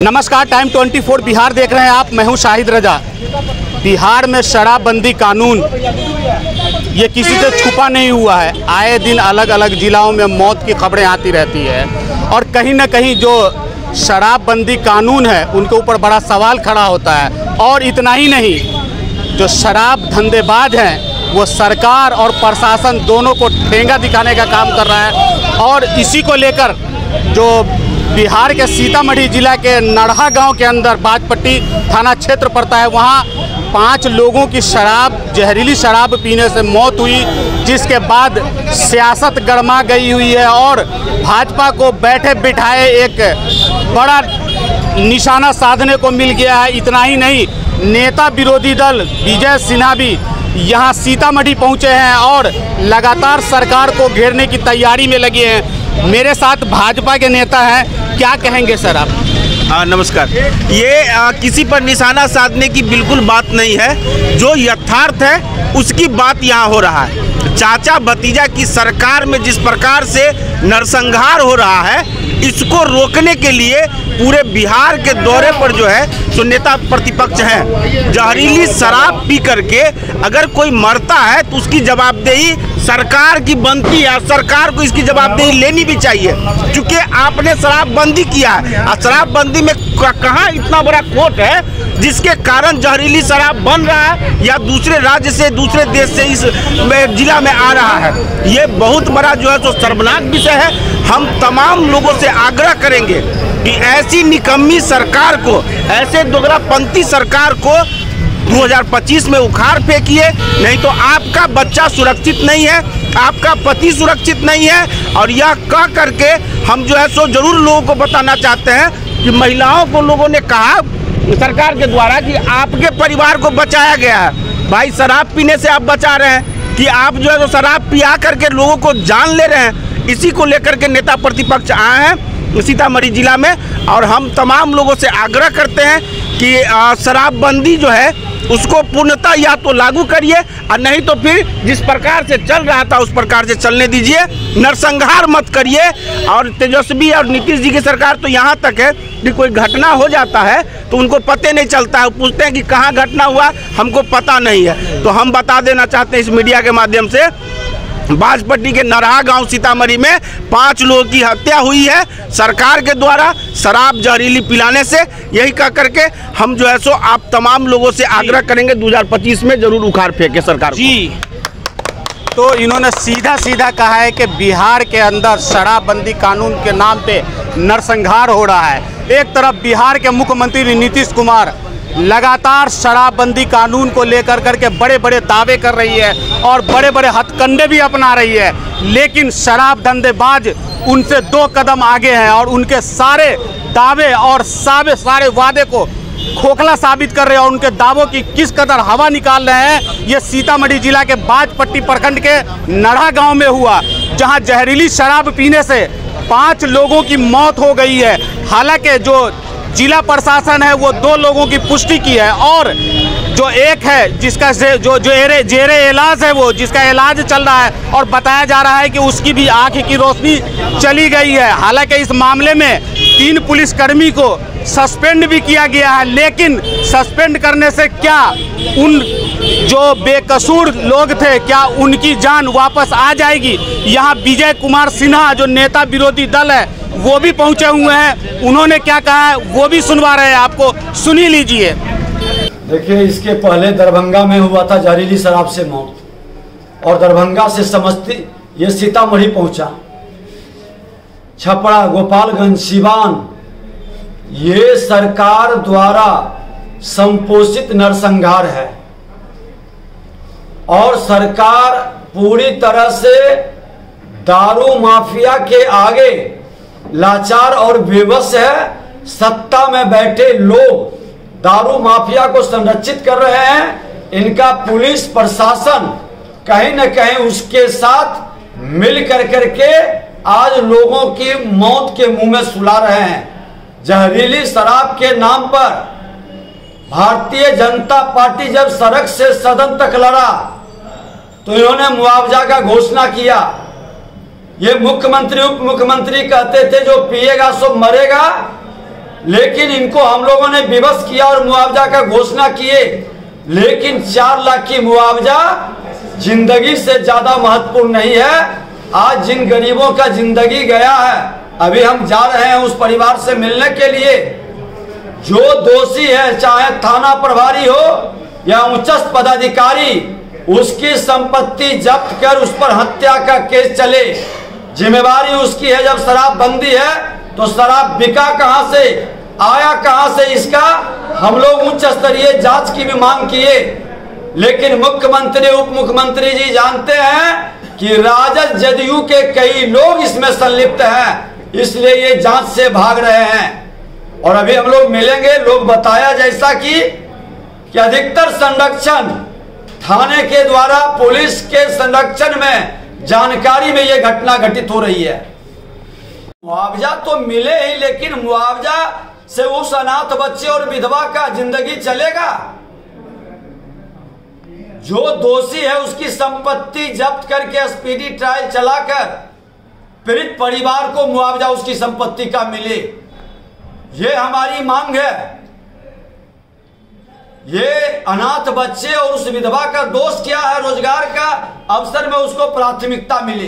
नमस्कार, टाइम 24 बिहार देख रहे हैं आप। मैं हूं शाहिद रजा। बिहार में शराबबंदी कानून ये किसी से छुपा नहीं हुआ है। आए दिन अलग अलग जिलों में मौत की खबरें आती रहती है और कहीं ना कहीं जो शराबबंदी कानून है उनके ऊपर बड़ा सवाल खड़ा होता है। और इतना ही नहीं, जो शराब धंधेबाज हैं वो सरकार और प्रशासन दोनों को ठेंगा दिखाने का काम कर रहा है। और इसी को लेकर जो बिहार के सीतामढ़ी जिला के नढ़ा गांव के अंदर बाजपट्टी थाना क्षेत्र पड़ता है, वहां 5 लोगों की जहरीली शराब पीने से मौत हुई, जिसके बाद सियासत गरमा गई हुई है और भाजपा को बैठे बिठाए एक बड़ा निशाना साधने को मिल गया है। इतना ही नहीं, नेता विरोधी दल विजय सिन्हा भी यहाँ सीतामढ़ी पहुँचे हैं और लगातार सरकार को घेरने की तैयारी में लगे हैं। मेरे साथ भाजपा के नेता हैं, क्या कहेंगे सर आप? नमस्कार। ये किसी पर निशाना साधने की बिल्कुल बात नहीं है। जो यथार्थ है उसकी बात यहाँ हो रहा है। चाचा भतीजा की सरकार में जिस प्रकार से नरसंहार हो रहा है, इसको रोकने के लिए पूरे बिहार के दौरे पर जो है जो नेता प्रतिपक्ष हैं, जहरीली शराब पी करके अगर कोई मरता है तो उसकी जवाबदेही सरकार की बनती है। सरकार को इसकी जवाबदेही लेनी भी चाहिए, क्योंकि आपने शराबबंदी किया है। और शराबबंदी में कहाँ इतना बड़ा कोर्ट है जिसके कारण जहरीली शराब बन रहा है या दूसरे राज्य से, दूसरे देश से इस जिला में आ रहा है। ये बहुत बड़ा जो है तो शर्मनाक विषय है। हम तमाम लोगों से आग्रह करेंगे कि ऐसी निकम्मी सरकार को, ऐसे दोगलापंथी सरकार को 2025 में उखाड़ फेंकिए, नहीं तो आपका बच्चा सुरक्षित नहीं है, आपका पति सुरक्षित नहीं है। और यह कह करके हम जो है सो जरूर लोगों को बताना चाहते हैं कि महिलाओं को लोगों ने कहा सरकार के द्वारा कि आपके परिवार को बचाया गया है। भाई, शराब पीने से आप बचा रहे हैं कि आप जो है तो शराब पिया करके लोगों को जान ले रहे हैं। इसी को लेकर के नेता प्रतिपक्ष आए हैं सीतामढ़ी जिला में और हम तमाम लोगों से आग्रह करते हैं कि शराबबंदी जो है उसको पूर्णतः या तो लागू करिए और नहीं तो फिर जिस प्रकार से चल रहा था उस प्रकार से चलने दीजिए। नरसंहार मत करिए। और तेजस्वी और नीतीश जी की सरकार तो यहाँ तक है कि कोई घटना हो जाता है तो उनको पता नहीं चलता है, पूछते हैं कि कहाँ घटना हुआ, हमको पता नहीं है। तो हम बता देना चाहते हैं इस मीडिया के माध्यम से, बाजपट्टी के नढ़ा गांव सीतामढ़ी में 5 लोगों की हत्या हुई है सरकार के द्वारा शराब जहरीली पिलाने से। यही कह करके हम जो है सो आप तमाम लोगों से आग्रह करेंगे 2025 में जरूर उखाड़ फेंके सरकार जी। तो इन्होंने सीधा कहा है कि बिहार के अंदर शराबबंदी कानून के नाम पे नरसंहार हो रहा है। एक तरफ बिहार के मुख्यमंत्री नीतीश कुमार लगातार शराबबंदी कानून को लेकर करके बड़े बड़े दावे कर रही है और बड़े बड़े हथकंडे भी अपना रही है, लेकिन शराब धंधेबाज उनसे 2 कदम आगे हैं और उनके सारे दावे और सारे वादे को खोखला साबित कर रहे हैं और उनके दावों की किस कदर हवा निकाल रहे हैं। ये सीतामढ़ी जिला के बाजपट्टी प्रखंड के नढ़ा गांव में हुआ, जहां जहरीली शराब पीने से 5 लोगों की मौत हो गई है। हालांकि जो जिला प्रशासन है वो 2 लोगों की पुष्टि की है और जो एक है जिसका जो जेरे इलाज है, वो जिसका इलाज चल रहा है और बताया जा रहा है कि उसकी भी आँख की रोशनी चली गई है। हालांकि इस मामले में 3 पुलिसकर्मी को सस्पेंड भी किया गया है, लेकिन सस्पेंड करने से क्या उन जो बेकसूर लोग थे, क्या उनकी जान वापस आ जाएगी? यहाँ विजय कुमार सिन्हा जो नेता विरोधी दल है वो भी पहुंचे हुए हैं। उन्होंने क्या कहा है वो भी सुनवा रहे हैं, आपको सुनी लीजिए। देखिए, इसके पहले दरभंगा में हुआ था जहरीली शराब से मौत और दरभंगा से समस्ती ये सीतामढ़ी पहुंचा, छपरा, गोपालगंज, सिवान, ये सरकार द्वारा संपोषित नरसंहार है। और सरकार पूरी तरह से दारू माफिया के आगे लाचार और बेबस है। सत्ता में बैठे लोग दारू माफिया को संरक्षित कर रहे हैं। इनका पुलिस प्रशासन कहीं न कहीं उसके साथ मिल करके आज लोगों की मौत के मुंह में सुला रहे हैं। जहरीली शराब के नाम पर भारतीय जनता पार्टी जब सड़क से सदन तक लड़ा तो इन्होंने मुआवजा का घोषणा किया। ये मुख्यमंत्री उप मुख्यमंत्री कहते थे जो पिएगा सो मरेगा, लेकिन इनको हम लोगों ने विवश किया और मुआवजा का घोषणा किए, लेकिन 4 लाख की मुआवजा जिंदगी से ज्यादा महत्वपूर्ण नहीं है। आज जिन गरीबों का जिंदगी गया है, अभी हम जा रहे हैं उस परिवार से मिलने के लिए। जो दोषी है, चाहे थाना प्रभारी हो या उच्चस्थ पदाधिकारी, उसकी संपत्ति जब्त कर उस पर हत्या का केस चले। जिम्मेवारी उसकी है। जब शराबबंदी है तो शराब बिका कहां से, आया कहां से, इसका हम लोग उच्च स्तरीय जांच की भी मांग किए, लेकिन मुख्यमंत्री उप मुख्यमंत्री जी जानते हैं कि राजद जदयू के कई लोग इसमें संलिप्त हैं, इसलिए ये जांच से भाग रहे हैं। और अभी हम लोग मिलेंगे, लोग बताया जैसा कि अधिकतर संरक्षण थाने के द्वारा पुलिस के संरक्षण में जानकारी में ये घटना घटित हो रही है। मुआवजा तो मिले ही, लेकिन मुआवजा से उस अनाथ बच्चे और विधवा का जिंदगी चलेगा? जो दोषी है उसकी संपत्ति जब्त करके स्पीडी ट्रायल चलाकर पीड़ित परिवार को मुआवजा उसकी संपत्ति का मिले, ये हमारी मांग है। ये अनाथ बच्चे और उस विधवा का दोष क्या है? रोजगार का अवसर में उसको प्राथमिकता मिले।